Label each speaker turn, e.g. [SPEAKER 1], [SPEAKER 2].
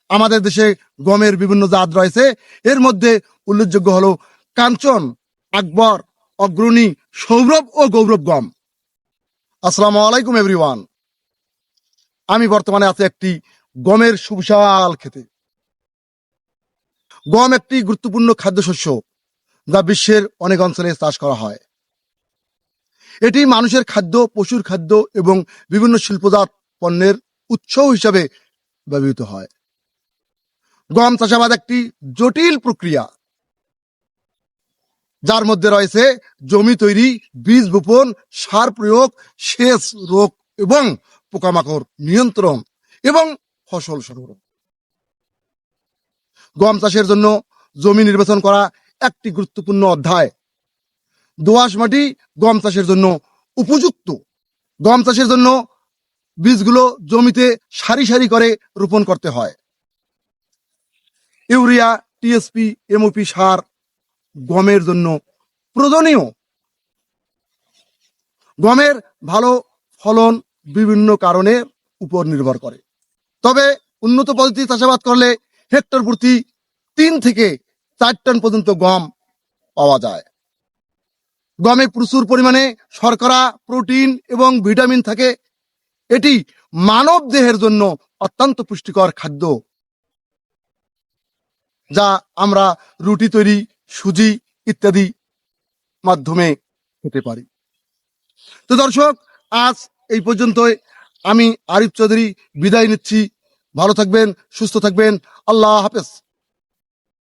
[SPEAKER 1] আমাদের দেশে গমের বিভিন্ন জাত রয়েছে। এর মধ্যে উল্লেখযোগ্য হলো কাঞ্চন, আকবর, অগ্রণী, সৌরভ ও গৌরব গম। আসসালামু আলাইকুম এভরিওয়ান। আমি বর্তমানে আছি একটি গমের সুবিশাল ক্ষেতে। গম একটি গুরুত্বপূর্ণ খাদ্যশস্য যা বিশ্বের অনেক অঞ্চলে চাষ করা হয়। এটি মানুষের খাদ্য, পশুর খাদ্য এবং বিভিন্ন শিল্পজাত পণ্যের উৎস হিসাবে ব্যবহৃত হয়। গম চাষাবাদ একটি জটিল প্রক্রিয়া, যার মধ্যে রয়েছে জমি তৈরি, বীজ বপন, সার প্রয়োগ, সেচ, রোগ এবং পোকামাকড় নিয়ন্ত্রণ এবং ফসল সংগ্রহ। গম চাষের জন্য জমি নির্বাচন করা একটি গুরুত্বপূর্ণ অধ্যায়। দোআঁশ মাটি গম চাষের জন্য উপযুক্ত। গম চাষের জন্য বীজগুলো জমিতে সারি সারি করে রোপণ করতে হয়। ইউরিয়া, টিএসপি, এমওপি সার গমের জন্য প্রয়োজনীয়। গমের ভালো ফলন বিভিন্ন কারণের উপর নির্ভর করে, তবে উন্নত পদ্ধতি চাষাবাদ করলে হেক্টর প্রতি 3 থেকে 4 টন পর্যন্ত গম পাওয়া যায়। গমে প্রচুর পরিমাণে শর্করা, প্রোটিন এবং ভিটামিন থাকে। এটি মানব দেহের জন্য অত্যন্ত পুষ্টিকর খাদ্য, যা আমরা রুটি তৈরি, সুজি ইত্যাদি মাধ্যমে খেতে পারি। তো দর্শক, আজ এই পর্যন্তই। আমি আরিফ চৌধুরী বিদায় নিচ্ছি। ভালো থাকবেন, সুস্থ থাকবেন। আল্লাহ হাফেজ।